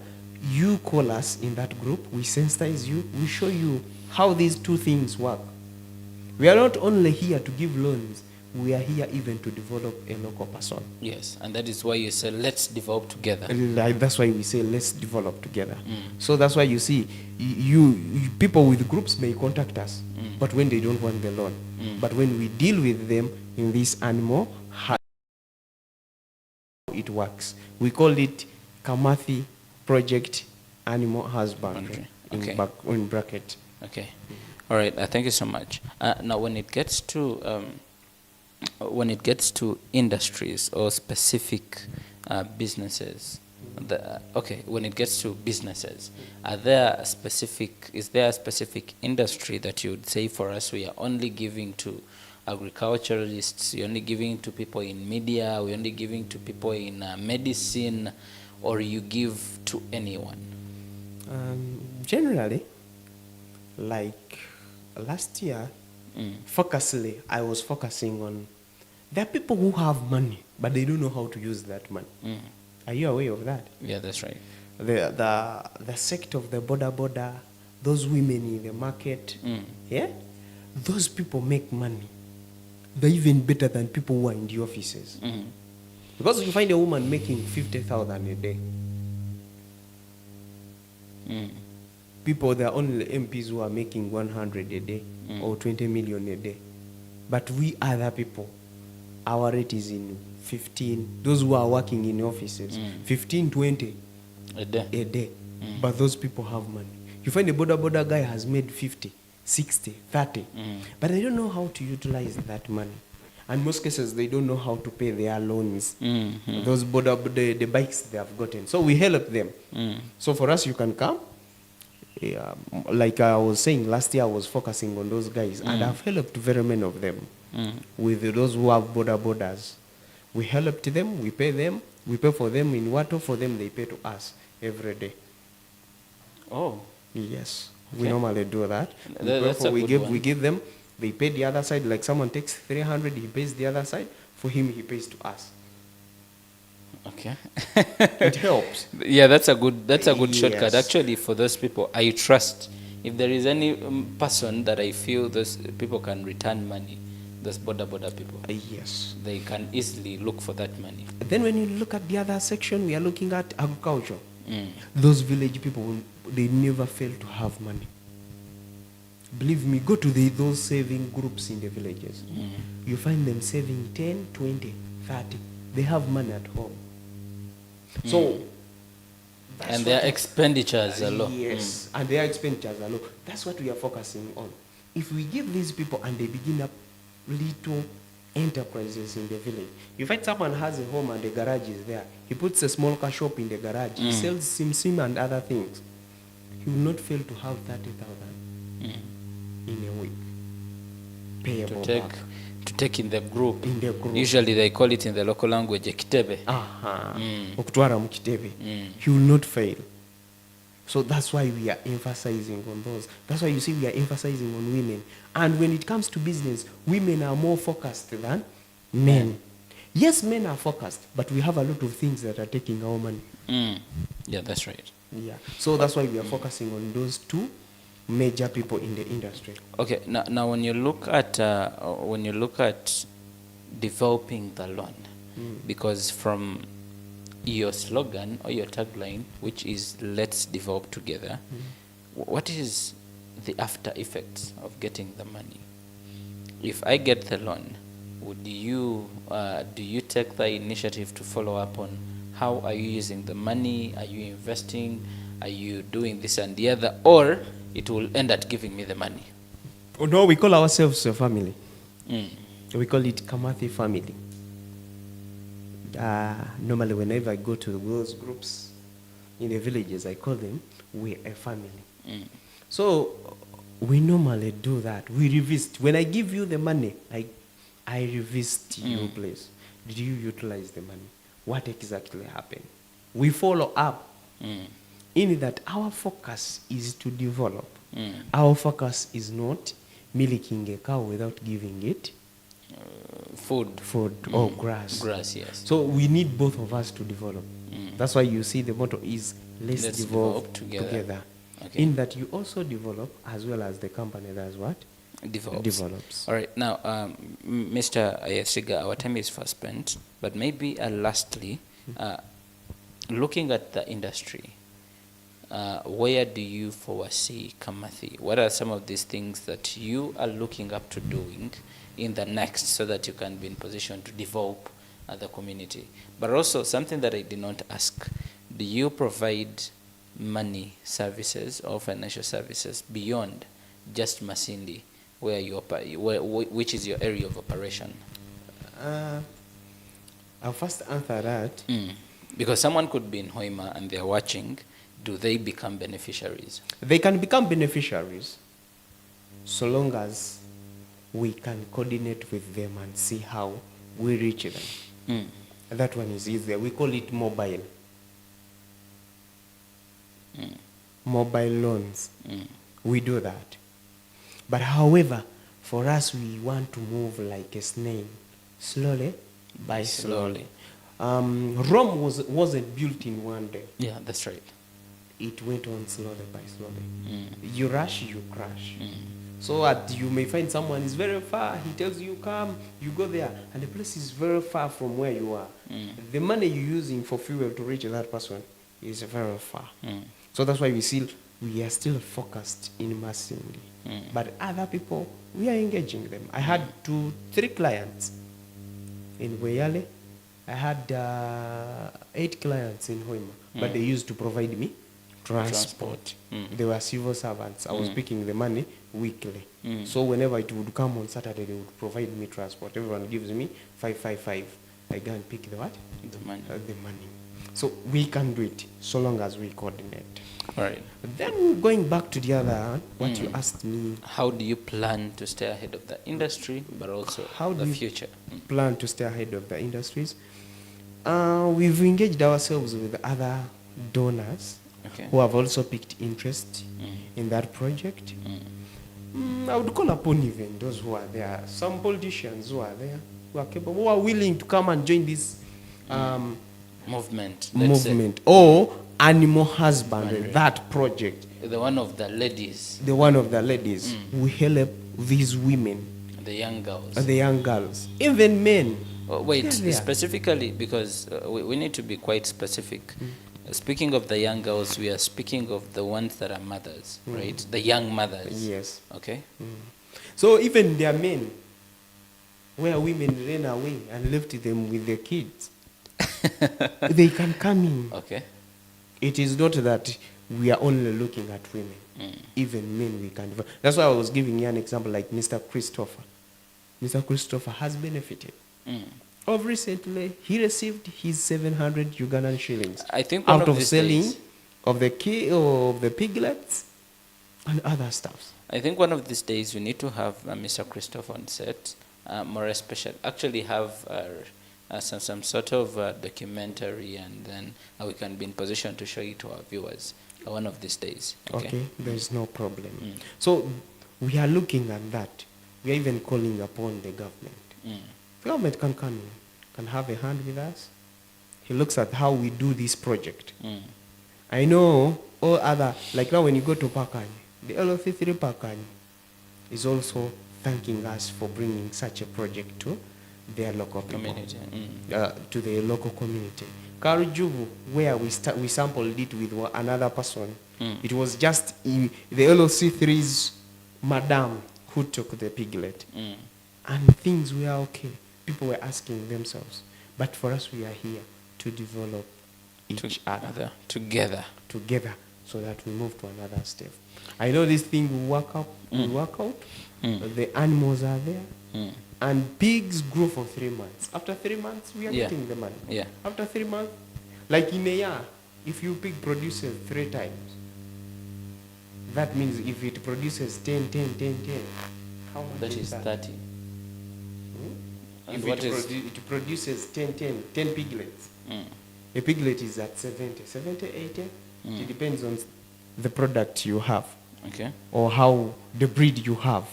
B: you call us in that group, we sensitize you, we show you how these two things work. We are not only here to give loans, we are here even to develop a local person.
A: Yes, and that is why you say, let's develop together.
B: That's why we say, let's develop together. So that's why you see, you people with groups may contact us, but when they don't want the loan. But when we deal with them in this animal, it works. We call it Kamathi Project Animal Husbandry.
A: Okay.
B: In bracket.
A: Okay. All right. Thank you so much. Now, when it gets to industries or specific businesses, when it gets to businesses, is there a specific industry that you would say for us we are only giving to agriculturalists, you're only giving to people in media, we're only giving to people in medicine, or you give to anyone?
B: Generally, like last year, I was focusing on, there are people who have money, but they don't know how to use that money. Are you aware of that?
A: Yeah, that's right.
B: The sector of the border, those women in the market, yeah, those people make money. They're even better than people who are in the offices. Because you find a woman making 50,000 a day. People, there are only MPs who are making 100 a day or 20 million a day. But we other people, our rate is in 15. Those who are working in offices, 15, 20 a day. But those people have money. You find a border guy has made 50, 60, 30. But they don't know how to utilize that money. And most cases, they don't know how to pay their loans. Those the bikes they have gotten. So we help them. So for us, you can come. Like I was saying, last year I was focusing on those guys, and I've helped very many of them with those who have borders. We helped them, we pay them, we pay for them in water, for them they pay to us every day.
A: Oh.
B: Yes,
A: Okay.
B: we normally do that. We give them, they pay the other side, like someone takes 300, he pays the other side, for him he pays to us.
A: Okay.
B: It helps.
A: Yeah, that's a good shortcut.
B: Yes.
A: Actually, for those people, I trust. If there is any person that I feel those people can return money, those border people,
B: Yes.
A: they can easily look for that money.
B: Then when you look at the other section, we are looking at agriculture. Those village people, they never fail to have money. Believe me, go to those saving groups in the villages. You find them saving 10, 20, 30. They have money at home. So,
A: And their expenditures are low.
B: yes, and their expenditures are low. That's what we are focusing on. If we give these people and they begin up little enterprises in the village, you find someone has a home and the garage is there. He puts a small car shop in the garage. He sells sim and other things. He will not fail to have 30,000 in a week. Payable back.
A: To take in the group.
B: In the group.
A: Usually they call it in the local language ekitebe.
B: Okutwara mu kitebe. He will not fail. So that's why we are emphasizing on those. That's why you see we are emphasizing on women. And when it comes to business, women are more focused than men. Yes, men are focused, but we have a lot of things that are taking our money.
A: Yeah, that's right.
B: Yeah. So that's why we are focusing on those two major people in the industry.
A: Okay. Now when you look at developing the loan, because from your slogan or your tagline, which is "Let's develop together," what is the after effects of getting the money? If I get the loan, would you do you take the initiative to follow up on how are you using the money? Are you investing? Are you doing this and the other? Or it will end at giving me the money?
B: Oh, no, we call ourselves a family. We call it Kamathi family. Normally, whenever I go to those groups in the villages, I call them, we're a family. So we normally do that. We revisit. When I give you the money, I revisit you, please. Did you utilize the money? What exactly happened? We follow up. In that our focus is to develop. Our focus is not milking a cow without giving it
A: Food
B: or grass.
A: Grass, yes.
B: So we need both of us to develop. That's why you see the motto is let's develop together.
A: Okay.
B: In that you also develop as well as the company does what? Develops.
A: All right. Now, Mr. Ayasiga, our time is fast spent, but maybe lastly, looking at the industry, where do you foresee Kamathi? What are some of these things that you are looking up to doing in the next so that you can be in position to develop the community? But also something that I did not ask, do you provide money services or financial services beyond just Masindi, where which is your area of operation?
B: I'll first answer that.
A: Because someone could be in Hoima and they're watching. Do they become beneficiaries?
B: They can become beneficiaries so long as we can coordinate with them and see how we reach them. That one is easier. We call it mobile. Mobile loans. We do that. But however, for us, we want to move like a snail, slowly by slowly. Rome wasn't built in one day.
A: Yeah, that's right.
B: It went on slowly by slowly. You rush, you crash. So you may find someone is very far, he tells you come, you go there, and the place is very far from where you are. The money you're using for fuel to reach that person is very far. So that's why we are still focused in Masindi. But other people, we are engaging them. I had 2-3 clients in Weyale. I had 8 clients in Hoima, but they used to provide me transport. They were civil servants. I was picking the money weekly. So whenever it would come on Saturday, they would provide me transport. Everyone gives me 555. I go and pick the what?
A: The money.
B: The money. So we can do it so long as we coordinate.
A: All right.
B: Then going back to the other, what you asked me.
A: How do you plan to stay ahead of the industry, but also the future?
B: Plan to stay ahead of the industries? We've engaged ourselves with other donors who have also picked interest in that project. I would call upon even those who are there, some politicians who are there, who are capable, who are willing to come and join this
A: movement,
B: or animal husbandry, that project.
A: The one of the ladies.
B: The one of the ladies who help these women.
A: The young girls.
B: The young girls. Even men.
A: Wait, specifically, because we need to be quite specific. Speaking of the young girls, we are speaking of the ones that are mothers, right? The young mothers.
B: Yes.
A: Okay.
B: So even their men, where women ran away and left them with their kids, they can come in.
A: Okay.
B: It is not that we are only looking at women. Even men we can. That's why I was giving you an example like Mr. Christopher. Mr. Christopher has benefited. Of recently, he received his 700 Ugandan shillings.
A: I think
B: out of selling of the piglets and other stuff.
A: I think one of these days we need to have Mr. Christopher on set, more especially, actually have some sort of documentary, and then we can be in position to show it to our viewers one of these days.
B: Okay, there is no problem. So we are looking at that. We are even calling upon the government. The government can come in, can have a hand with us. He looks at how we do this project. I know all other, like now when you go to Pakani, the LOC3 Pakani is also thanking us for bringing such a project to their local community, to the local community. Karujubu, where we sampled it with another person, it was just the LOC3's madam who took the piglet. And things were okay. People were asking themselves. But for us, we are here to develop each other. Together. So that we move to another step. I know this thing will work out. The animals are there. And pigs grow for 3 months. After 3 months, we are getting the money. After 3 months, like in a year, if your pig produces 3 times, that means if it produces 10, how much
A: that is 30.
B: If it produces 10 piglets, a piglet is at 70, 80. It depends on the product you have, or how the breed you have.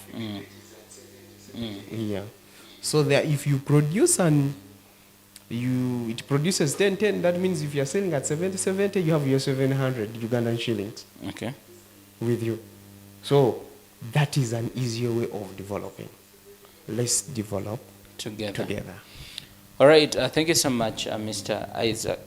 B: So that if you produce and it produces 10, that means if you are selling at 70, you have your 700 Ugandan shillings with you. So that is an easier way of developing. Let's develop together.
A: All right. Thank you so much, Mr. Isaac.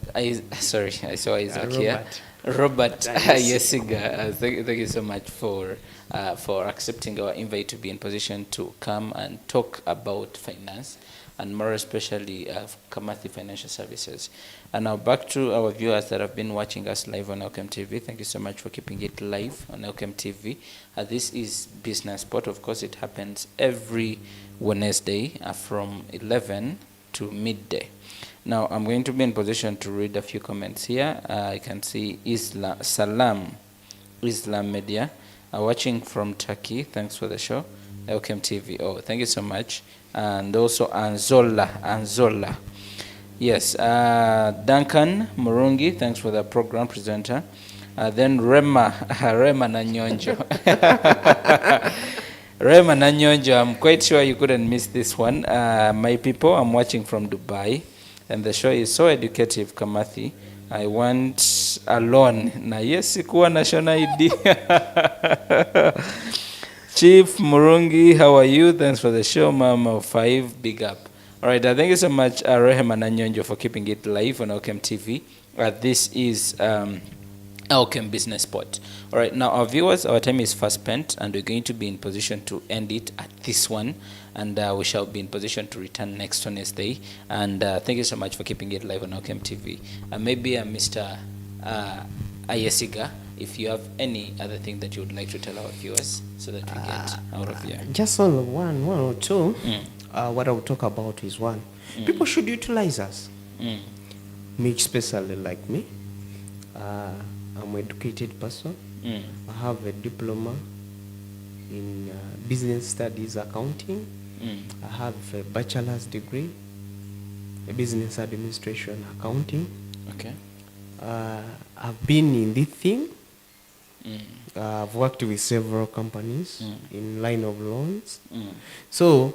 A: Sorry, I saw Isaac here. Robert Yesiga. Thank you so much for accepting our invite to be in position to come and talk about finance, and more especially Kamathi Financial Services. And now back to our viewers that have been watching us live on Elkem TV. Thank you so much for keeping it live on Elkem TV. This is Business Spot. Of course, it happens every Wednesday from 11 to midday. Now, I'm going to be in position to read a few comments here. I can see Islam Media, watching from Turkey. Thanks for the show. Elkem TV. Oh, thank you so much. And also Anzola. Yes. Duncan Murungi. Thanks for the program presenter. Then Rema Nanyonjo. Rema Nanyonjo, I'm quite sure you couldn't miss this one. My people, I'm watching from Dubai, and the show is so educative, Kamathi. I want a loan. Na yes, sikuwa national ID. Chief Murungi, how are you? Thanks for the show, Mama of 5. Big up. All right, thank you so much, Rehema Nanyonjo, for keeping it live on Elkem TV. This is Elkem Business Spot. All right, now our viewers, our time is fast spent, and we're going to be in position to end it at this one, and we shall be in position to return next Wednesday. And thank you so much for keeping it live on Elkem TV. Maybe Mr. Ayesiga, if you have any other thing that you would like to tell our viewers so that we get out of here.
B: Just on one or two. What I will talk about is one. People should utilize us. me especially like me. I'm an educated person. I have a diploma in business studies accounting. I have a bachelor's degree, a business administration accounting.
A: Okay.
B: I've been in this thing. I've worked with several companies in line of loans. So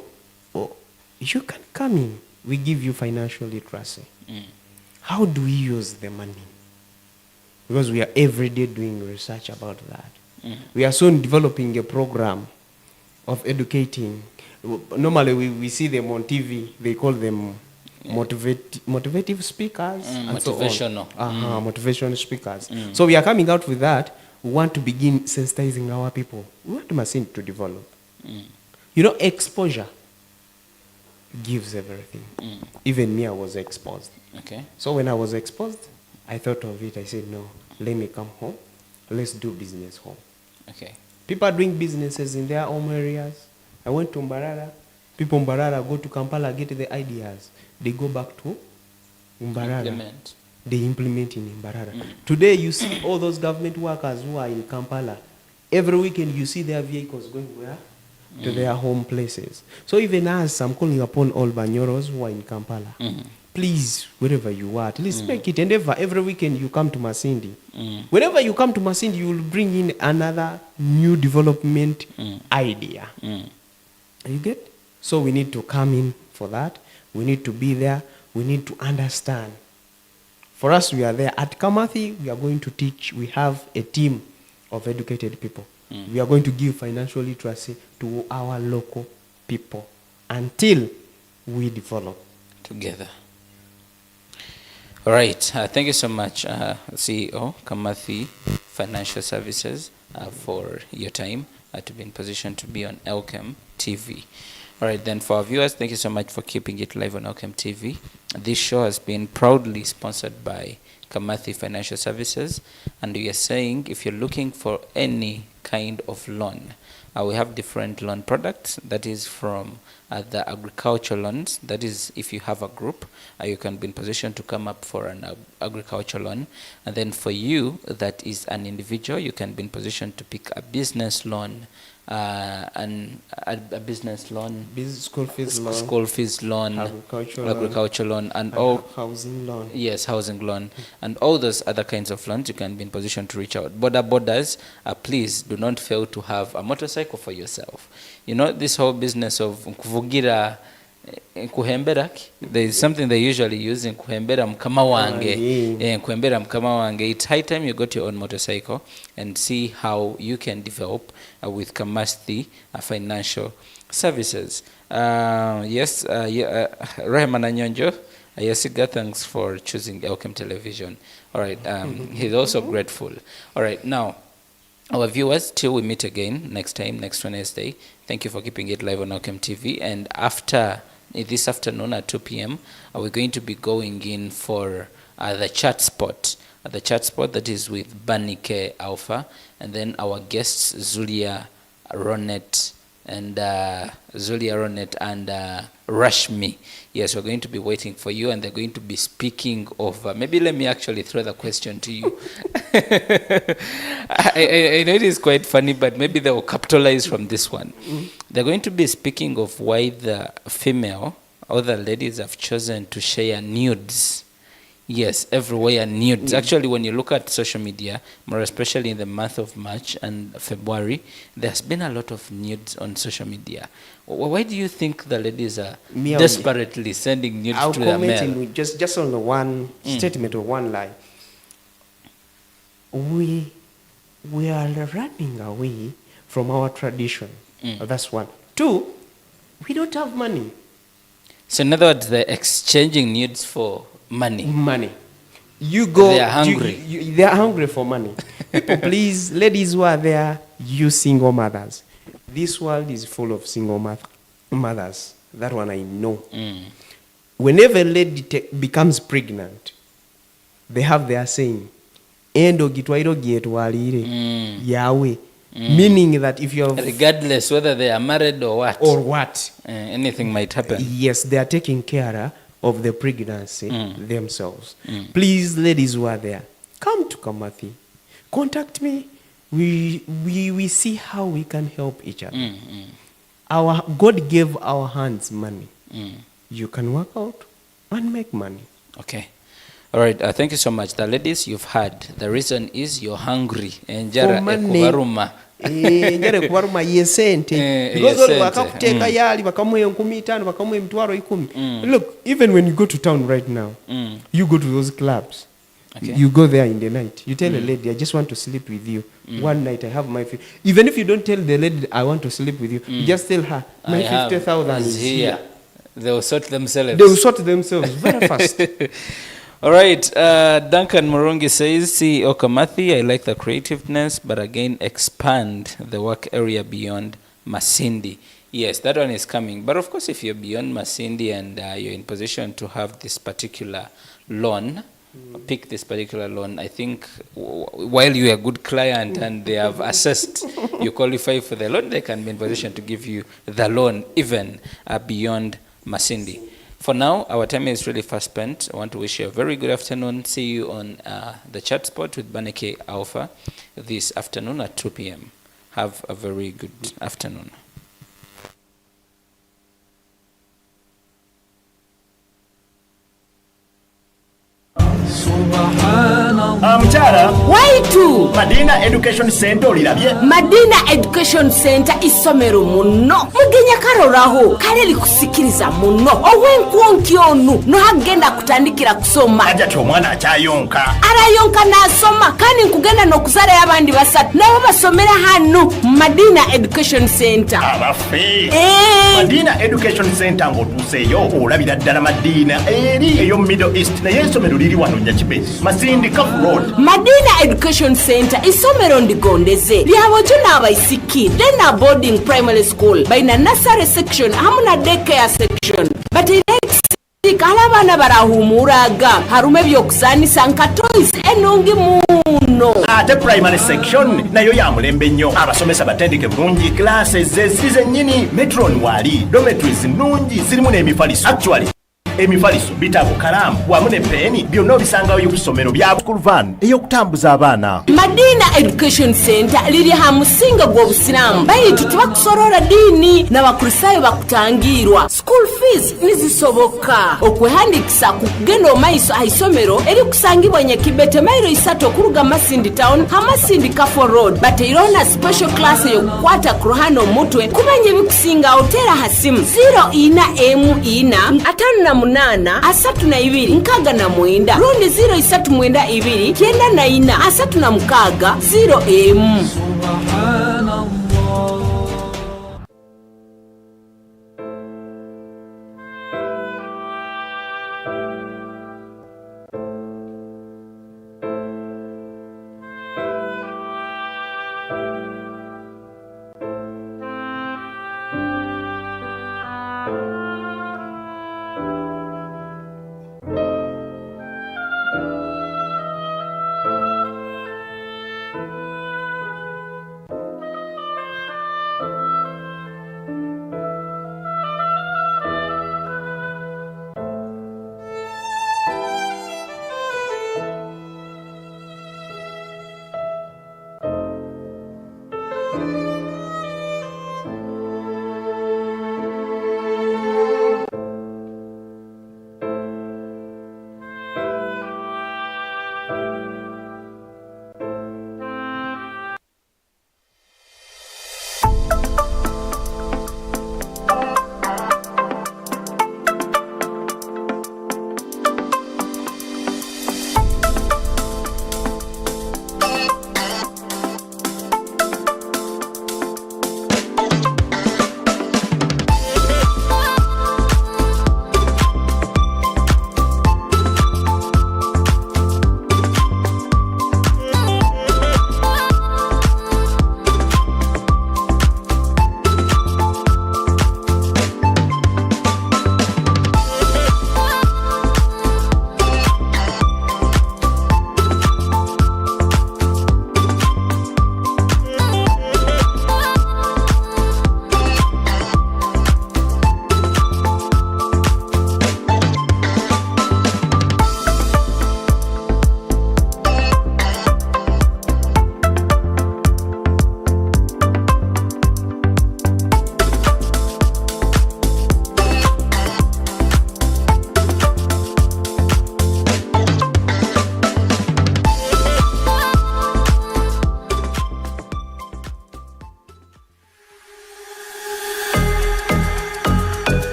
B: you can come in. We give you financial literacy. How do we use the money? Because we are every day doing research about that. We are soon developing a program of educating. Normally we see them on TV. They call them motivative speakers. And
A: motivational.
B: So on. Motivational speakers. So we are coming out with that. We want to begin sensitizing our people. We want Masindi to develop. You know, exposure gives everything. Even me, I was exposed.
A: Okay.
B: So when I was exposed, I thought of it. I said, no, let me come home. Let's do business home.
A: Okay.
B: People are doing businesses in their home areas. I went to Mbarara. People in Mbarara go to Kampala, get the ideas. They go back to Mbarara. They implement in Mbarara. Today, you see all those government workers who are in Kampala. Every weekend, you see their vehicles going where? To their home places. So even as I'm calling upon all Banyoros who are in Kampala, please, wherever you are, at least make it. And every weekend you come to Masindi. Whenever you come to Masindi, you will bring in another new development idea. You get? So we need to come in for that. We need to be there. We need to understand. For us, we are there. At Kamathi, we are going to teach. We have a team of educated people. We are going to give financial literacy to our local people until we develop
A: together. All right. Thank you so much, CEO Kamathi Financial Services, for your time to be in position to be on Elkem TV. All right, then for our viewers, thank you so much for keeping it live on Elkem TV. This show has been proudly sponsored by Kamathi Financial Services, and we are saying if you're looking for any kind of loan, we have different loan products. That is from the agriculture loans. That is, if you have a group, you can be in position to come up for an agriculture loan. And then for you, that is an individual, you can be in position to pick a business loan, and a business loan,
B: school
A: fees loan, agriculture loan, and
B: housing loan.
A: Yes, housing loan, and all those other kinds of loans. You can be in position to reach out. Borders, please do not fail to have a motorcycle for yourself. You know, this whole business of kuvugira kuhembera, there is something they usually use in kuhembera mkama wange. Kuhembera mkama wange. It's high time you got your own motorcycle and see how you can develop with Kamathi Financial Services. Yes, Rahman Anyonjo, Ayasiga, thanks for choosing Elkem Television. All right, he's also grateful. All right, now, our viewers, till we meet again next time, next Wednesday, thank you for keeping it live on Elkem TV. And after this afternoon at 2 p.m., we're going to be going in for the chat spot. The chat spot that is with Banike Alpha, and then our guests, Zulia Ronet and Rashmi. Yes, we're going to be waiting for you, and they're going to be speaking of, maybe let me actually throw the question to you. I know it is quite funny, but maybe they will capitalize from this one. They're going to be speaking of why the female or the ladies have chosen to share nudes. Yes, everywhere nudes. Actually, when you look at social media, more especially in the month of March and February, there's been a lot of nudes on social media. Why do you think the ladies are desperately sending nudes to their male?
B: I'll comment just on the one statement or one line. We are running away from our tradition. That's one. Two, we don't have money.
A: So in other words, they're exchanging nudes for money. You go.
B: They are hungry. They are hungry for money. People, please, ladies who are there, you single mothers. This world is full of single mothers. That one I know. Whenever a lady becomes pregnant, they have their saying, "Endo gitwairo gietwalire Yahweh," meaning that if you have,
A: regardless whether they are married or what,
B: anything
A: might happen.
B: Yes, they are taking care of the pregnancy themselves. Please, ladies who are there, come to Kamathi. Contact me. We see how we can help each other. Our God gave our hands money. You can work out and make money.
A: Okay. All right. Thank you so much. The ladies, you've heard. The reason is you're hungry. Njara ekubaruma.
B: Njara ekubaruma yesente. Because all bakakuteka yali bakamuhe 15 bakamuhe 10. Look, even when you go to town right now, you go to those clubs. Okay. You go there in the night. You tell a lady, I just want to sleep with you. One night I have my... Even if you don't tell the lady, I want to sleep with you, you just tell her, my 50,000 is here.
A: They will sort themselves.
B: They will sort themselves very fast.
A: All right. Duncan Murungi says, CEO Kamathi, I like the creativeness, but again, expand the work area beyond Masindi. Yes, that one is coming. But of course, if you're beyond Masindi and you're in position to have this particular loan, pick this particular loan, I think while you're a good client and they have assessed you qualify for the loan, they can be in position to give you the loan even beyond Masindi. For now, our time is really fast spent. I want to wish you a very good afternoon. See you on the chat spot with Baneke Alpha this afternoon at 2 p.m. Have a very good afternoon.
C: Mukyala
D: waitu
C: Madina Education Center olirabye?
D: Madina Education Center isomero muno mugenya karoraho kale likusikiriza muno owenkwonki onu nohagenda kutandikira kusoma
C: ajati omwana akyayonka
D: arayonka nasoma kandi nkugenda nokuzala y'abandi basatu nabo basomera hano Madina Education Center
C: abafe Madina Education Center ng'otuuseeyo olabira ddala Madina eri eyo Middle East naye essomero liri wano Nyakibe Masindi Kafu Road.
D: Madina Education Center isomero ndigondeze lyabojjo n'abayisikidde na boarding primary school baina nursery section hamuna daycare section batira abaana barahumuraga harume by'okusaanisa nka toys ennungi muno
C: ate primary section nayo ya mulembe nnyo abasomesa batendeke bulungi classes zisize nnyini metron wali dormitories nnungi zirimu n'emifaliso actually emifaliso bitabo kalamu wamu ne peni byonna obisangayo ku ssomero bya school van ey'okutambuza abaana.
D: Madina Education Center liri ha musinga gw'obusiramu bayitu tubakusorora dini n'abakurisayo bakutangirwa school fees nizisoboka okwehandikisa ku kugenda omaiso aisomero eri kusangibwa Nyakibete mairo 3 okuruga Masindi town ha Masindi Kafo road bateirona special class y'okukwata ku ruhano omutwe kumanya ebikusinga otera hasimu 0 munana asatu na ibiri nkaga na mwenda rundi 0 isatu mwenda ibiri kienda na ina asatu na mukaga 0